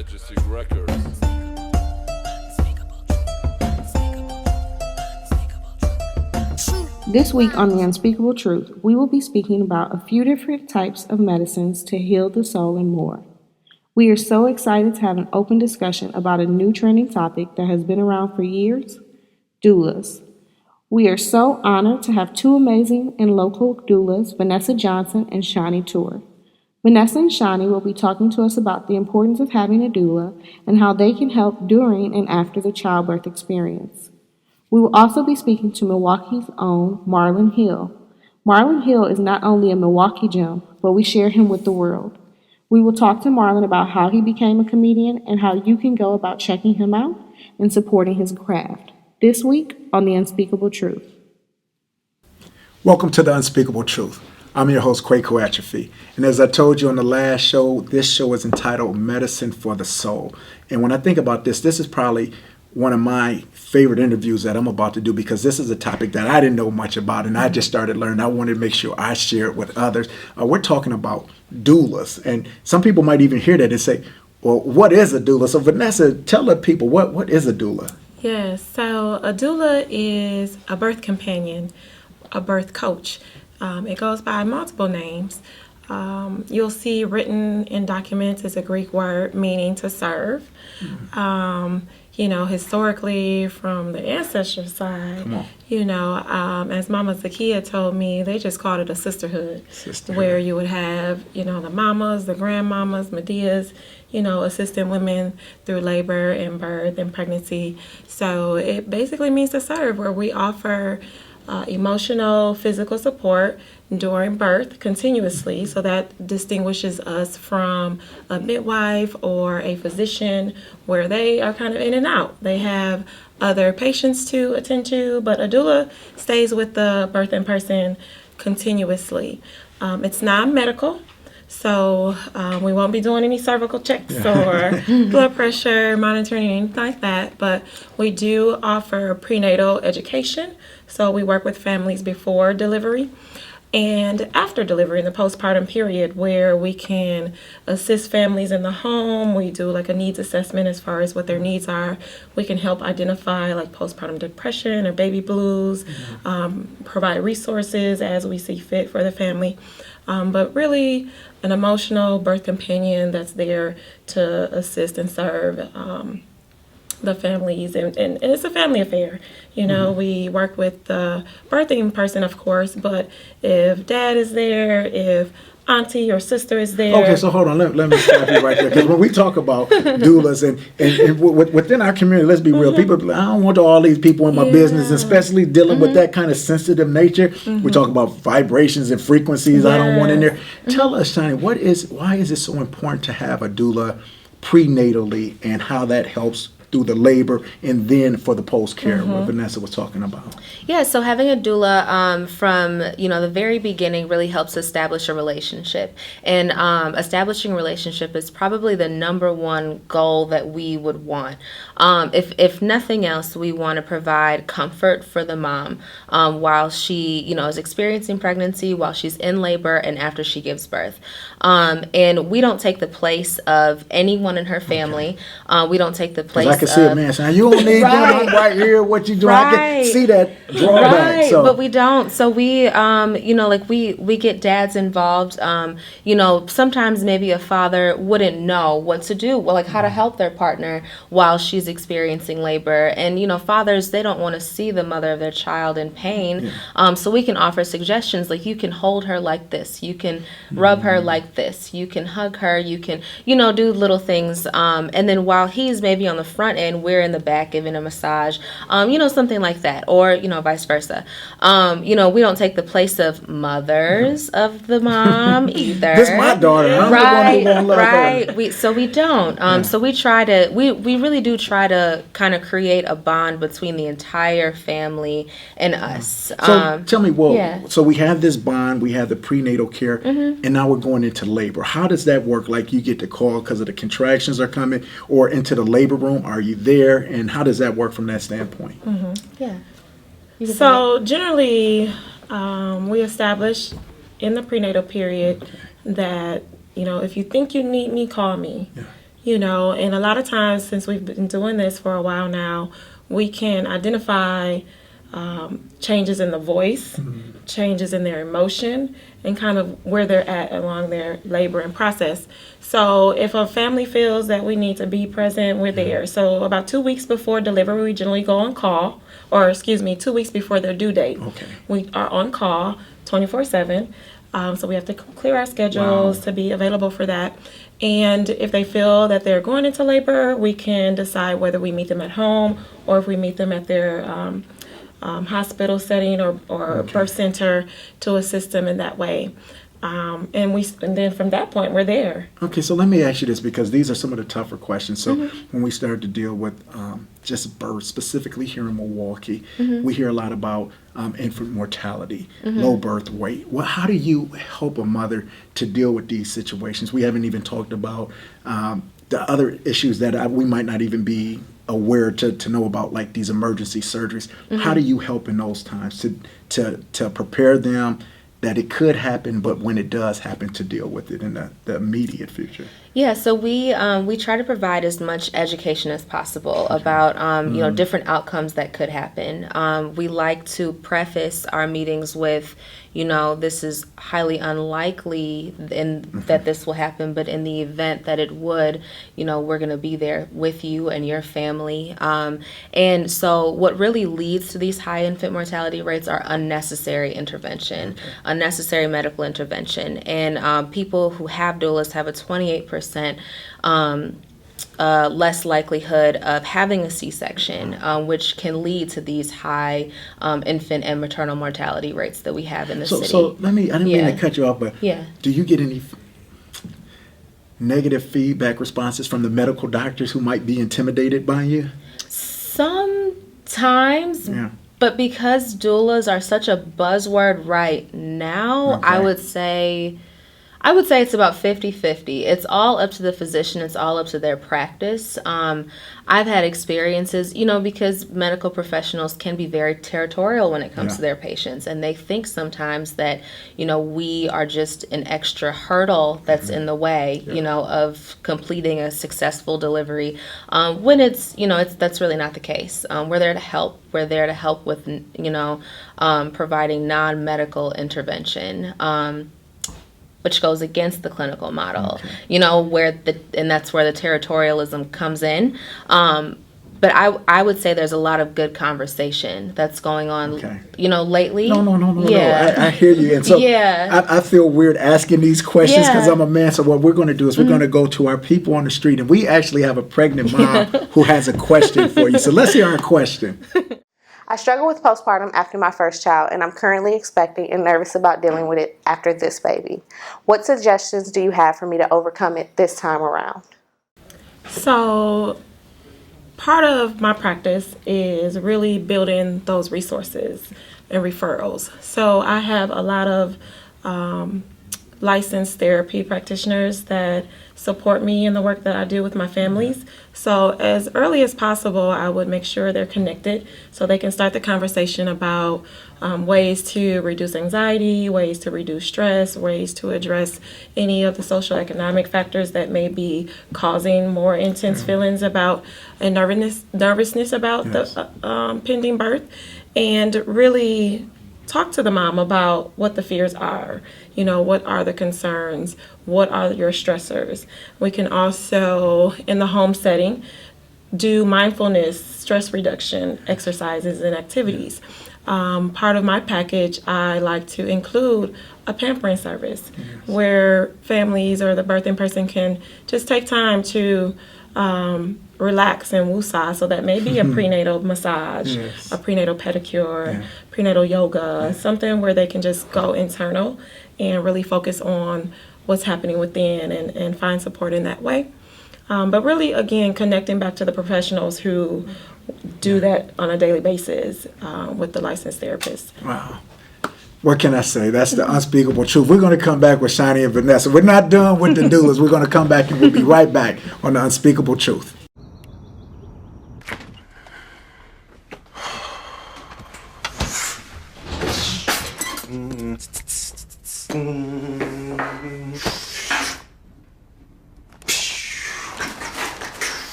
Majestic Records. This week on The Unspeakable Truth, we will be speaking about a few different types of medicines to heal the soul and more. We are so excited to have an open discussion about a new trending topic that has been around for years, doulas. We are so honored to have two amazing and local doulas, Vanessa Johnson and Shani Tour. Vanessa and Shani will be talking to us about the importance of having a doula and how they can help during and after the childbirth experience. We will also be speaking to Milwaukee's own Marlon Hill. Marlon Hill is not only a Milwaukee gem, but we share him with the world. We will talk to Marlon about how he became a comedian and how you can go about checking him out and supporting his craft. This week on The Unspeakable Truth. Welcome to The Unspeakable Truth. I'm your host, Kwaku Atrophy. And as I told you on the last show, this show is entitled Medicine for the Soul. And when I think about this is probably one of my favorite interviews that I'm about to do because this is a topic that I didn't know much about and I just started learning. I wanted to make sure I share it with others. We're talking about doulas, and some people might even hear that and say, well, what is a doula? So Vanessa, tell the people, what is a doula? Yes, so a doula is a birth companion, a birth coach. It goes by multiple names. You'll see written in documents is a Greek word meaning to serve. Historically from the ancestral side, as Mama Zakia told me, they just called it a sisterhood. Where you would have, the mamas, the grandmamas, Medias, assisting women through labor and birth and pregnancy. So it basically means to serve, where we offer emotional, physical support during birth continuously. So that distinguishes us from a midwife or a physician where they are kind of in and out. They have other patients to attend to, but a doula stays with the birthing person continuously. It's non-medical. So we won't be doing any cervical checks or blood pressure monitoring or anything like that. But we do offer prenatal education. So we work with families before delivery and after delivery in the postpartum period, where we can assist families in the home. We do like a needs assessment as far as what their needs are. We can help identify like postpartum depression or baby blues, provide resources as we see fit for the family. But really an emotional birth companion that's there to assist and serve the families, and it's a family affair. We work with the birthing person, of course, but if dad is there, if auntie or sister is there. Okay, so hold on, let me stop you right there, because when we talk about doulas and within our community, let's be real, people, I don't want all these people in my business, especially dealing with that kind of sensitive nature. We talk about vibrations and frequencies I don't want in there. Tell us, Shani, why is it so important to have a doula prenatally and how that helps through the labor and then for the post-care, what Vanessa was talking about? Yeah, so having a doula from, the very beginning really helps establish a relationship. And establishing a relationship is probably the number one goal that we would want. If nothing else, we want to provide comfort for the mom while she, is experiencing pregnancy, while she's in labor, and after she gives birth. And we don't take the place of anyone in her family. We don't take the place. I can see it, man. So you don't need I'm right here. What you doing? I can see that drawback. Right, so. But we don't. So we, we get dads involved. Sometimes maybe a father wouldn't know what to do, how to help their partner while she's experiencing labor. And fathers, they don't want to see the mother of their child in pain. So we can offer suggestions like you can hold her like this, you can rub her like this, you can hug her, you can do little things. And then while he's maybe on the front end, we're in the back giving a massage, something like that, or vice versa. We don't take the place of mothers of the mom either. This is my daughter. I'm the one who won't love her. We don't. So we try to. We really do try to kind of create a bond between the entire family and us. So tell me, so we have this bond, we have the prenatal care, and now we're going into labor. How does that work? Like you get the call because of the contractions are coming, or into the labor room. Are you there, and how does that work from that standpoint? Yeah. So generally, we establish in the prenatal period that if you think you need me, call me. And a lot of times, since we've been doing this for a while now, we can identify changes in the voice, changes in their emotion, and kind of where they're at along their labor and process. So if a family feels that we need to be present, we're there. So about 2 weeks before delivery, we generally go on call, or 2 weeks before their due date. Okay. We are on call 24/7. So we have to clear our schedules to be available for that. And if they feel that they're going into labor, we can decide whether we meet them at home or if we meet them at their hospital setting or birth center to assist them in that way. And then from that point, we're there. Okay, so let me ask you this, because these are some of the tougher questions. So when we started to deal with just birth, specifically here in Milwaukee, we hear a lot about infant mortality, low birth weight. Well, how do you help a mother to deal with these situations? We haven't even talked about the other issues that we might not even be aware to know about, like these emergency surgeries. How do you help in those times to prepare them that it could happen, but when it does happen, to deal with it in the immediate future? Yeah, so we try to provide as much education as possible about different outcomes that could happen. We like to preface our meetings with, this is highly unlikely that this will happen, but in the event that it would, we're going to be there with you and your family. And so what really leads to these high infant mortality rates are unnecessary intervention, unnecessary medical intervention. And people who have doulas have a 28% less likelihood of having a C-section, which can lead to these high infant and maternal mortality rates that we have in the city. So I didn't mean to cut you off, but do you get any negative feedback responses from the medical doctors who might be intimidated by you? Sometimes, but because doulas are such a buzzword right now, I would say it's about 50-50. It's all up to the physician. It's all up to their practice. I've had experiences, because medical professionals can be very territorial when it comes to their patients. And they think sometimes that, we are just an extra hurdle that's in the way, of completing a successful delivery. When that's really not the case. We're there to help. We're there to help with, providing non-medical intervention. Which goes against the clinical model, and that's where the territorialism comes in. But I would say there's a lot of good conversation that's going on, lately. No. I hear you. And so I feel weird asking these questions because I'm a man. So what we're going to do is we're going to go to our people on the street, and we actually have a pregnant mom who has a question for you. So let's hear our question. I struggle with postpartum after my first child, and I'm currently expecting and nervous about dealing with it after this baby. What suggestions do you have for me to overcome it this time around? So part of my practice is really building those resources and referrals. So I have a lot of licensed therapy practitioners that support me in the work that I do with my families. So as early as possible, I would make sure they're connected so they can start the conversation about ways to reduce anxiety, ways to reduce stress, ways to address any of the social economic factors that may be causing more intense feelings about and nervousness about the pending birth, and really talk to the mom about what the fears are, what are the concerns, what are your stressors. We can also, in the home setting, do mindfulness, stress reduction exercises and activities. Part of my package, I like to include a pampering service where families or the birthing person can just take time to relax and woosah. So that may be a prenatal massage, a prenatal pedicure, prenatal yoga, something where they can just go internal and really focus on what's happening within and find support in that way. But really, again, connecting back to the professionals who do that on a daily basis with the licensed therapists. Wow. What can I say? That's the unspeakable truth. We're going to come back with Shani and Vanessa. We're not done with the doulas. We're going to come back and we'll be right back on the unspeakable truth.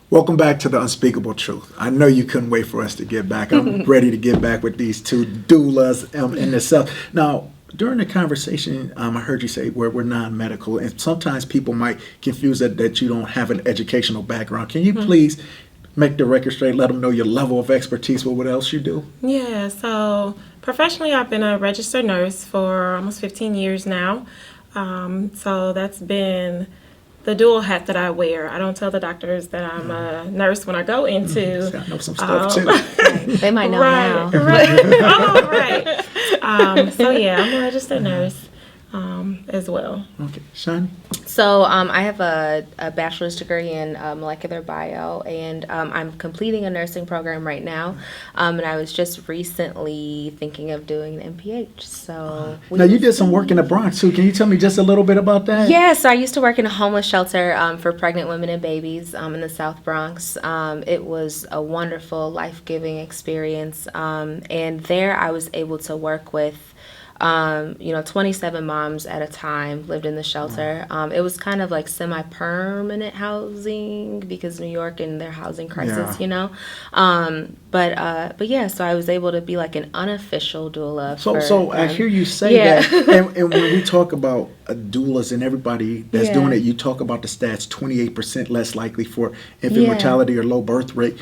Welcome back to The Unspeakable Truth. I know you couldn't wait for us to get back. I'm ready to get back with these two doulas in itself. Now, during the conversation, I heard you say we're non-medical, and sometimes people might confuse that you don't have an educational background. Can you please make the record straight, let them know your level of expertise with what else you do? Yeah, so professionally, I've been a registered nurse for almost 15 years now. So that's been the dual hat that I wear. I don't tell the doctors that I'm a nurse when I go into. See, I know some stuff too. They might know now. Right. Oh, right. So yeah, I'm a registered nurse as well. Okay, Shani? So I have a bachelor's degree in molecular bio, and I'm completing a nursing program right now. And I was just recently thinking of doing an MPH. So Now, you did some work in the Bronx too. Can you tell me just a little bit about that? yeah, so I used to work in a homeless shelter for pregnant women and babies in the South Bronx. It was a wonderful, life-giving experience. And there I was able to work with 27 moms at a time lived in the shelter. It was kind of like semi-permanent housing because New York and their housing crisis, But yeah, so I was able to be like an unofficial doula. So I hear you say that, and when we talk about doulas and everybody that's doing it, you talk about the stats: 28% less likely for infant mortality or low birth rate.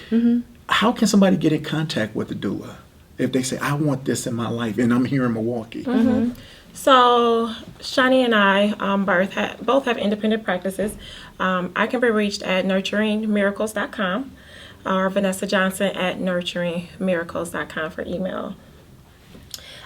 How can somebody get in contact with a doula if they say, I want this in my life, and I'm here in Milwaukee? So Shani and I both have independent practices. I can be reached at nurturingmiracles.com or Vanessa Johnson at nurturingmiracles.com for email.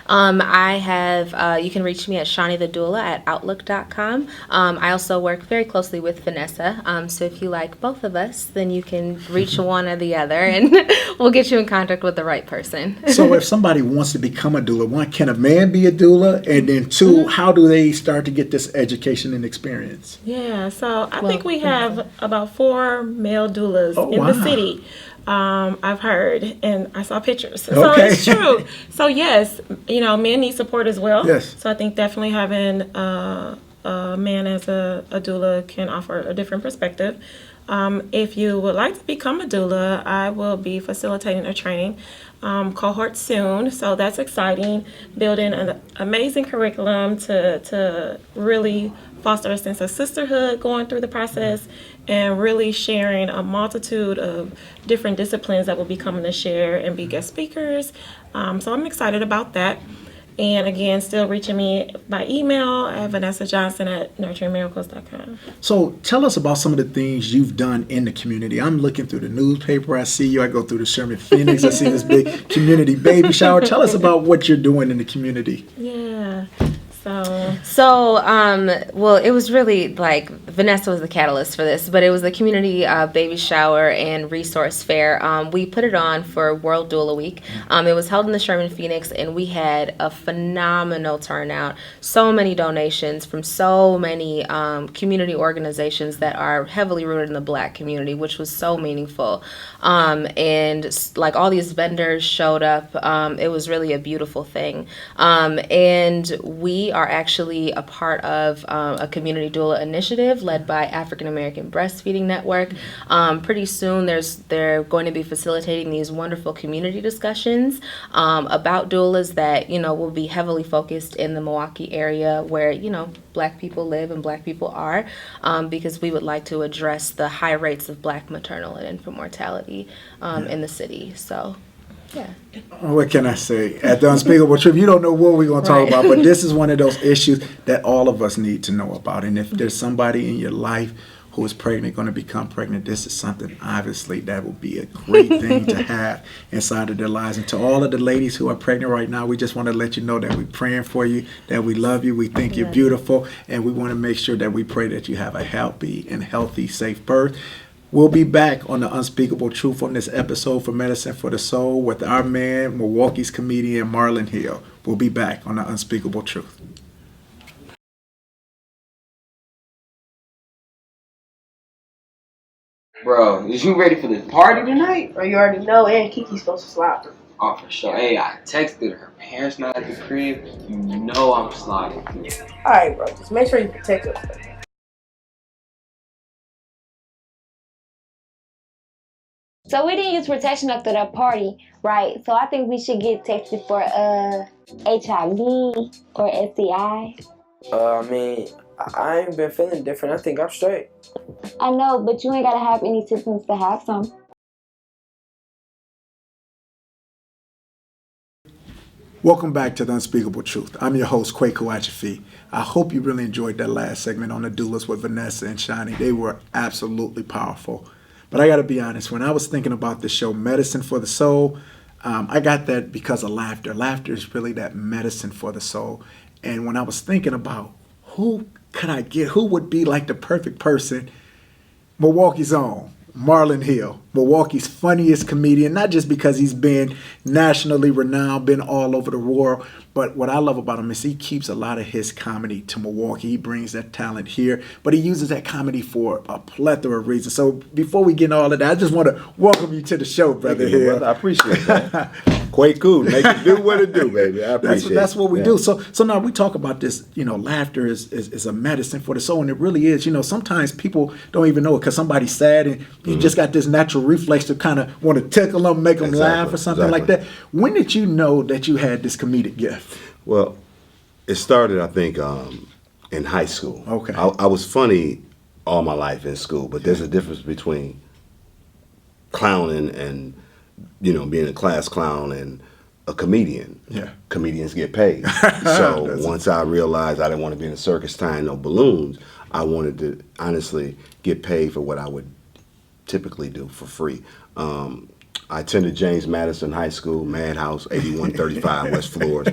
I have, you can reach me at Shani the Doula at outlook.com. I also work very closely with Vanessa. So if you like both of us, then you can reach one or the other, and we'll get you in contact with the right person. So if somebody wants to become a doula, one, can a man be a doula? And then two, how do they start to get this education and experience? Yeah, so I think we have about 4 male doulas in the city. I've heard, and I saw pictures. So it's true. So yes, men need support as well. Yes. So I think definitely having a man as a doula can offer a different perspective. If you would like to become a doula, I will be facilitating a training cohort soon. So that's exciting. Building an amazing curriculum to really foster a sense of sisterhood going through the process, and really sharing a multitude of different disciplines that will be coming to share and be guest speakers. So I'm excited about that. And again, still reaching me by email at Vanessa Johnson at nurturingmiracles.com. So tell us about some of the things you've done in the community. I'm looking through the newspaper. I see you. I go through the Sherman Phoenix. I see this big community baby shower. Tell us about what you're doing in the community. Yeah. Well, it was really like Vanessa was the catalyst for this, but it was the community baby shower and resource fair. We put it on for World Doula Week. It was held in the Sherman Phoenix, and we had a phenomenal turnout. So many donations from so many community organizations that are heavily rooted in the Black community, which was so meaningful. And like all these vendors showed up. It was really a beautiful thing. And we are actually a part of a community doula initiative led by African American Breastfeeding Network. Pretty soon they're going to be facilitating these wonderful community discussions about doulas that will be heavily focused in the Milwaukee area where Black people live and Black people are, because we would like to address the high rates of Black maternal and infant mortality in the city. So yeah. What can I say? At the Unspeakable Truth, you don't know what we're going to talk about, but this is one of those issues that all of us need to know about. And if there's somebody in your life who is pregnant, going to become pregnant, this is something obviously that will be a great thing to have inside of their lives. And to all of the ladies who are pregnant right now, we just want to let you know that we're praying for you, that we love you, we think you're beautiful, and we want to make sure that we pray that you have a healthy, safe birth. We'll be back on The Unspeakable Truth on this episode for Medicine for the Soul with our man, Milwaukee's comedian Marlon Hill. We'll be back on The Unspeakable Truth. Bro, is you ready for this party tonight? Or you already know, and Kiki's supposed to slap her. Oh, for sure. Hey, I texted her parents not at the crib. You know I'm sliding through. All right, bro. Just make sure you protect yourself. So we didn't use protection after that party, right? So I think we should get tested for HIV or STI. I mean, I ain't been feeling different. I think I'm straight. I know, but you ain't gotta have any symptoms to have some. Welcome back to The Unspeakable Truth. I'm your host, Kwaku Achafi. I hope you really enjoyed that last segment on the Doulas with Vanessa and Shani. They were absolutely powerful. But I got to be honest, when I was thinking about the show, Medicine for the Soul, I got that because of laughter. Laughter is really that medicine for the soul. And when I was thinking about who could I get, who would be like the perfect person, Milwaukee's own, Marlon Hill, Milwaukee's funniest comedian, not just because he's been nationally renowned, been all over the world, but what I love about him is he keeps a lot of his comedy to Milwaukee. He brings that talent here, but he uses that comedy for a plethora of reasons. So before we get into all of that, I just want to welcome you to the show, brother Hill. I appreciate that. Quite cool. Make it do what it do, baby. I appreciate it. That's what we do. So now we talk about this, laughter is a medicine for the soul, and it really is. Sometimes people don't even know it because somebody's sad and you just got this natural reflex to kind of want to tickle them, make them laugh or something like that. When did you know that you had this comedic gift? Well, it started, I think, in high school. Okay. I was funny all my life in school, but there's a difference between clowning and, being a class clown and a comedian. Yeah. Comedians get paid. So once I realized I didn't want to be in a circus tying no balloons, I wanted to honestly get paid for what I would typically do for free. I attended James Madison High School, Madhouse, 8135 West Floors.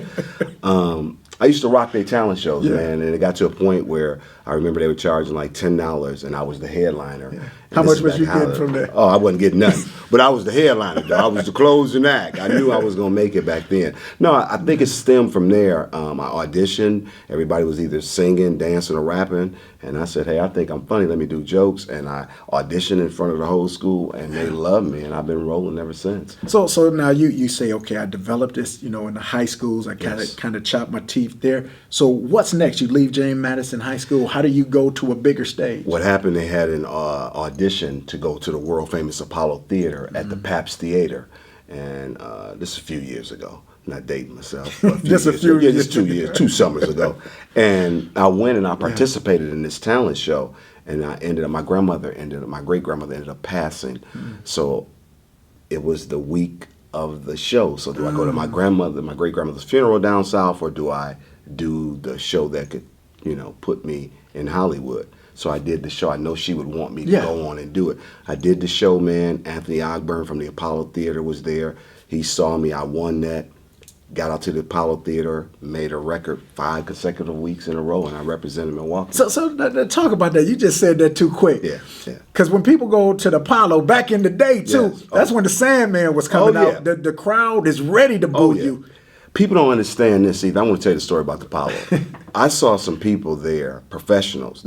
I used to rock their talent shows, man, and it got to a point where I remember they were charging like $10, and I was the headliner. Yeah. How much was you getting from that? Oh, I wasn't getting nothing, but I was the headliner, though. I was the closing act. I knew I was going to make it back then. No, I think it stemmed from there. I auditioned. Everybody was either singing, dancing, or rapping, and I said, hey, I think I'm funny. Let me do jokes, and I auditioned in front of the whole school, and they loved me, and I've been rolling ever since. So now you say, okay, I developed this, in the high schools. I kind of chopped my teeth there. So what's next? You leave James Madison High School. How do you go to a bigger stage? What happened, they had an audition to go to the world famous Apollo Theater at the Pabst Theater. And this is a few years ago. I'm not dating myself. But Just a few years. Yeah, just 2 years, 2 summers ago. And I went and I participated in this talent show. And my great grandmother ended up passing. So it was the week of the show. So do I go to my great grandmother's funeral down south, or do I do the show that could, put me in Hollywood? So I did the show. I know she would want me to go on and do it. I did the show, man. Anthony Ogburn from the Apollo Theater was there. He saw me. I won that. Got out to the Apollo Theater, made a record 5 consecutive weeks in a row, and I represented Milwaukee. So talk about that. You just said that too quick. Yeah. Because when people go to the Apollo, back in the day, too, that's when the Sandman was coming out. The crowd is ready to boo you. People don't understand this either. I want to tell you the story about the Apollo. I saw some people there, professionals.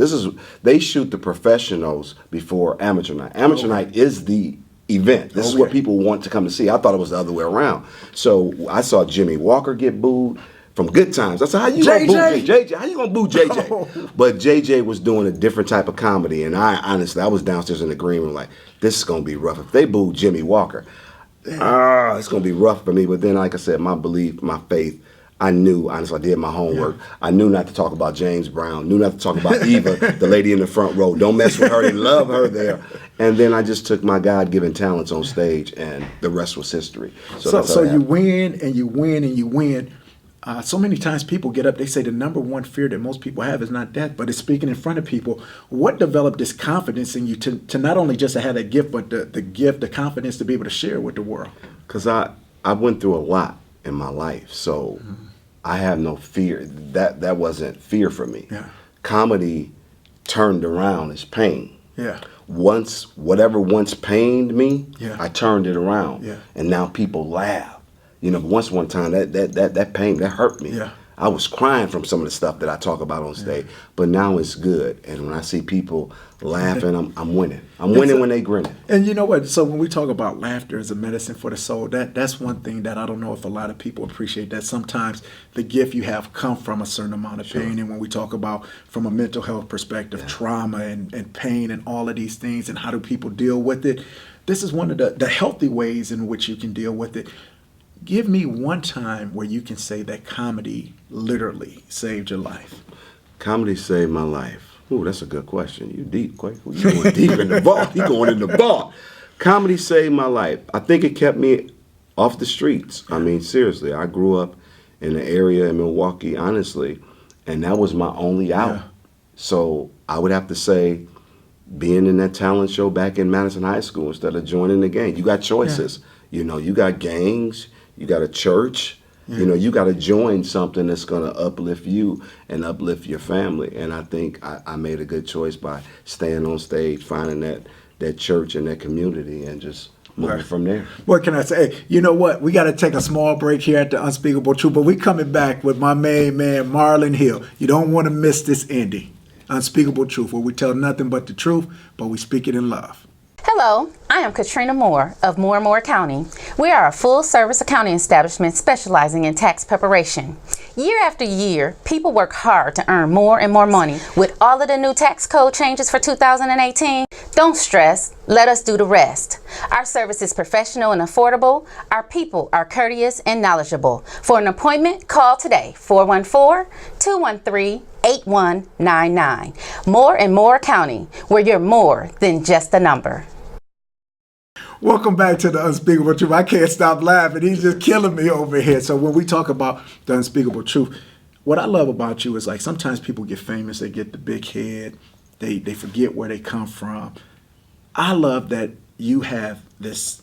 They shoot the professionals before amateur night. Amateur night is the event. This is what people want to come to see. I thought it was the other way around. So I saw Jimmy Walker get booed from Good Times. I said, how you gonna boo JJ? How you gonna boo JJ? But JJ was doing a different type of comedy, and I was downstairs in the green room like, this is gonna be rough. If they boo Jimmy Walker, it's gonna be rough for me. But then, like I said, my belief, my faith, I knew, honestly, I did my homework. I knew not to talk about James Brown, knew not to talk about Eva, the lady in the front row. Don't mess with her, they love her there. And then I just took my God-given talents on stage, and the rest was history. So you win, and you win, and you win. So many times people get up, they say the number one fear that most people have is not death, but it's speaking in front of people. What developed this confidence in you to not only just have that gift, but the gift, the confidence to be able to share with the world? Because I went through a lot in my life, so I have no fear. That wasn't fear for me. Yeah. Comedy turned around as pain. Yeah. Whatever once pained me, I turned it around. Yeah. And now people laugh. But one time that pain, that hurt me. Yeah. I was crying from some of the stuff that I talk about on stage, but now it's good. And when I see people laughing, I'm winning. I'm winning when they grinning. And you know what? So when we talk about laughter as a medicine for the soul, that's one thing that I don't know if a lot of people appreciate, that sometimes the gift you have come from a certain amount of pain. And when we talk about from a mental health perspective, trauma and pain and all of these things and how do people deal with it, this is one of the healthy ways in which you can deal with it. Give me one time where you can say that comedy literally saved your life. Comedy saved my life. Ooh, that's a good question. You deep, Quake. You going deep in the vault. You going in the vault. Comedy saved my life. I think it kept me off the streets. I mean, seriously, I grew up in an area in Milwaukee, honestly, and that was my only out. Yeah. So I would have to say being in that talent show back in Madison High School instead of joining the gang. You got choices. You know, you got gangs. You got a church, you know, you got to join something that's going to uplift you and uplift your family. And I think I made a good choice by staying on stage, finding that church and that community and just moving from there. What can I say? Hey, you know what? We got to take a small break here at the Unspeakable Truth, but we coming back with my main man, Marlon Hill. You don't want to miss this ending. Unspeakable Truth, where we tell nothing but the truth, but we speak it in love. Hello, I am Katrina Moore of Moore & Moore Accounting. We are a full-service accounting establishment specializing in tax preparation. Year after year, people work hard to earn more and more money. With all of the new tax code changes for 2018, don't stress, let us do the rest. Our service is professional and affordable. Our people are courteous and knowledgeable. For an appointment, call today, 414-213-8199. Moore & Moore Accounting, where you're more than just a number. Welcome back to the Unspeakable Truth. I can't stop laughing. He's just killing me over here. So when we talk about the Unspeakable Truth, what I love about you is like sometimes people get famous, they get the big head, they forget where they come from. I love that you have this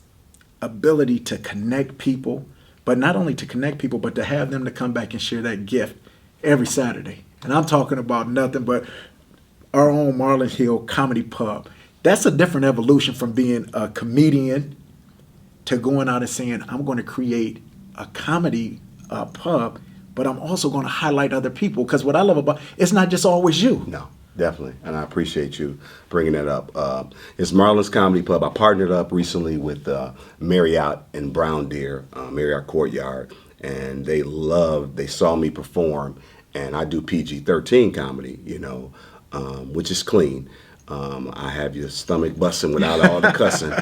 ability to connect people, but not only to connect people, but to have them to come back and share that gift every Saturday. And I'm talking about nothing but our own Marlon Hill Comedy Pub. That's a different evolution from being a comedian to going out and saying, I'm going to create a comedy pub, but I'm also going to highlight other people. Because what I love about it's not just always you. No, definitely. And I appreciate you bringing that up. It's Marlon's Comedy Pub. I partnered up recently with Marriott in Brown Deer, Marriott Courtyard. And they saw me perform. And I do PG-13 comedy, you know, which is clean. I have your stomach busting without all the cussing.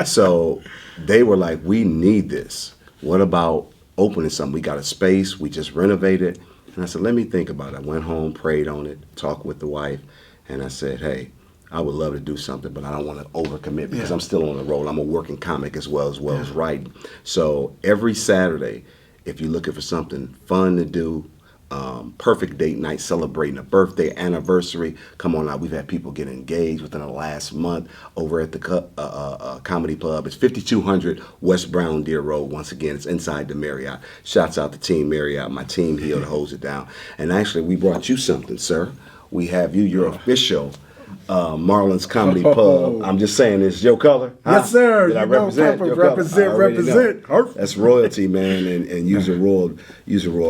So they were like, we need this. What about opening something? We got a space. We just renovated. And I said, let me think about it. I went home, prayed on it, talked with the wife. And I said, hey, I would love to do something, but I don't want to overcommit because I'm still on the road. I'm a working comic as well as writing. So every Saturday, if you're looking for something fun to do, perfect date night, celebrating a birthday, anniversary. Come on out. We've had people get engaged within the last month over at the Comedy Pub. It's 5200 West Brown Deer Road. Once again, it's inside the Marriott. Shouts out to Team Marriott, my team here that holds it down. And actually, we brought you something, sir. We have your official Marlon's Comedy Pub. I'm just saying, it's your color. Huh? Yes, sir. Did I represent your represent. That's royalty, man, and use a royal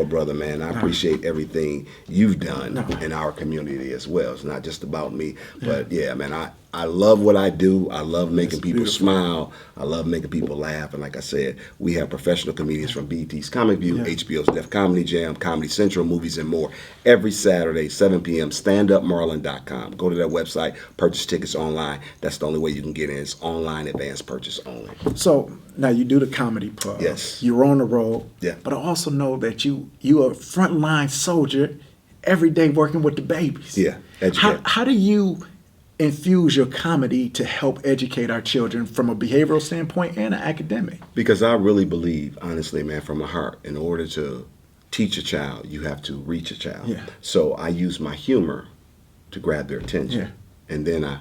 brother, man. I appreciate everything you've done in our community as well. It's not just about me, but yeah, man, I love what I do. I love making people smile. I love making people laugh. And like I said, we have professional comedians from BET's Comic View, HBO's Def Comedy Jam, Comedy Central, movies, and more. Every Saturday, 7 p.m., standupmarlon.com. Go to that website, purchase tickets online. That's the only way you can get in. It's online advance purchase only. So now you do the Comedy Pub. Yes. You're on the road. Yeah. But I also know that you are a frontline soldier every day working with the babies. Yeah. Educate. How do you infuse your comedy to help educate our children from a behavioral standpoint and an academic? Because I really believe, honestly, man, from my heart, in order to teach a child, you have to reach a child. Yeah. So I use my humor to grab their attention. Yeah. And then I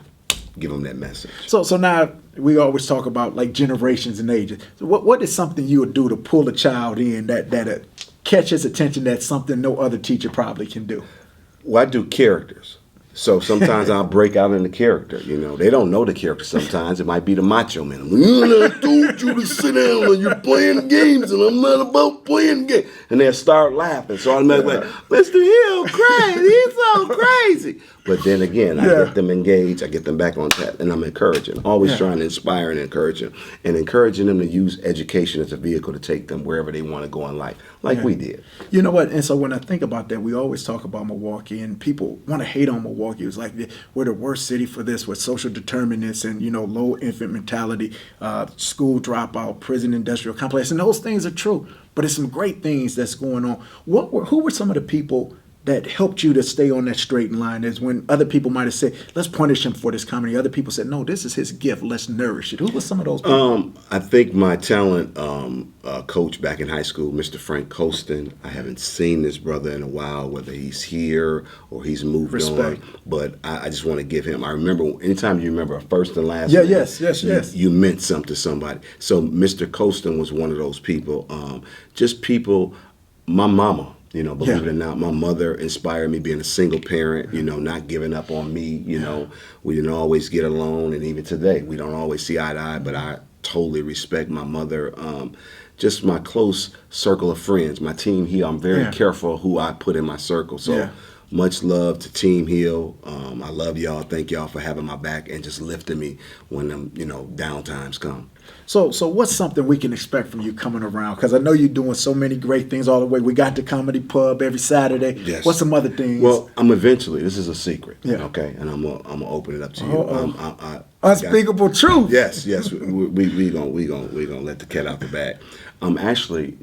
give them that message. So now we always talk about like generations and ages. So what is something you would do to pull a child in that catch his attention, that's something no other teacher probably can do? Well, I do characters. So sometimes I'll break out into character. You know, they don't know the character sometimes. It might be the macho man. I told you to sit down and you're playing games and I'm not about playing games. And they'll start laughing. So I'm like, Mr. Hill, crazy. He's so crazy. But then again, I get them engaged. I get them back on tap. And I'm encouraging. Always trying to inspire and encourage them. And encouraging them to use education as a vehicle to take them wherever they want to go in life. Like we did. You know what? And so when I think about that, we always talk about Milwaukee, and people want to hate on Milwaukee. It's like we're the worst city for this, with social determinants and, you know, low infant mortality, school dropout, prison industrial complex. And those things are true. But it's some great things that's going on. Who were some of the people that helped you to stay on that straight line? Is when other people might have said, let's punish him for this comedy. Other people said, no, this is his gift. Let's nourish it. Who were some of those people? I think my talent coach back in high school, Mr. Frank Colston. I haven't seen this brother in a while, whether he's here or he's moved on. But I just want to give him, I remember, anytime you remember a first and last name, yes. You meant something to somebody. So Mr. Colston was one of those people. Just people, my mama. You know, believe it or not, my mother inspired me being a single parent, you know, not giving up on me. You know, we didn't always get along. And even today, we don't always see eye to eye. But I totally respect my mother. Just my close circle of friends, my team here. I'm very careful who I put in my circle. So much love to Team Hill. I love y'all. Thank y'all for having my back and just lifting me when them, you know, down times come. So what's something we can expect from you coming around? Because I know you're doing so many great things all the way. We got the comedy pub every Saturday. Yes. What's some other things? Well, I'm eventually. This is a secret. Okay, and I'm gonna open it up to you. Unspeakable truth. Yes. We gonna let the cat out the bag. I'm actually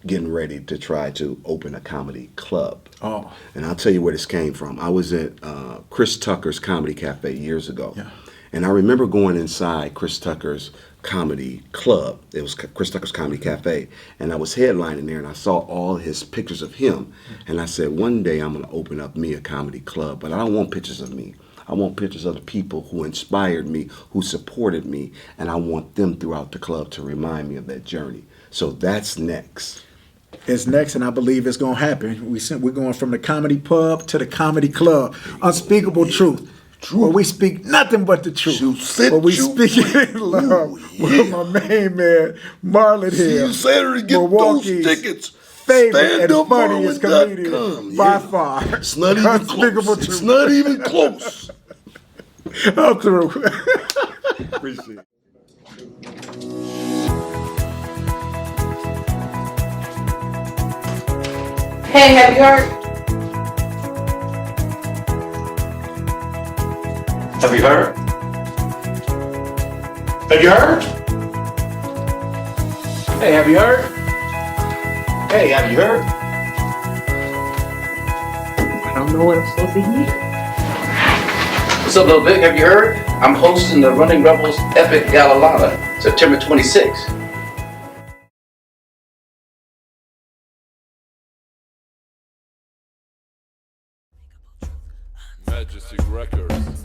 getting ready to try to open a comedy club. And I'll tell you where this came from. I was at Chris Tucker's Comedy Cafe years ago, and I remember going inside Chris Tucker's comedy club. It was Chris Tucker's Comedy Cafe, and I was headlining there, and I saw all his pictures of him, and I said, one day I'm going to open up me a comedy club, but I don't want pictures of me. I want pictures of the people who inspired me, who supported me, and I want them throughout the club to remind me of that journey. So that's next. It's next, and I believe it's going to happen. We're going from the comedy pub to the comedy club. Unspeakable truth. Where we speak nothing but the truth. Where we speak in love with my main man, Marlon Hill. Saturday, get Milwaukee's those tickets. Favorite and funniest comedian by far. It's not even close. It's not even close. I'm through. Appreciate it. Hey, have you heard? Have you heard? Have you heard? Hey, have you heard? Hey, have you heard? I don't know what I'm supposed to hear. What's up, Lil Big? Have you heard? I'm hosting the Running Rebels Epic Galalala, September 26th. Majesty Records.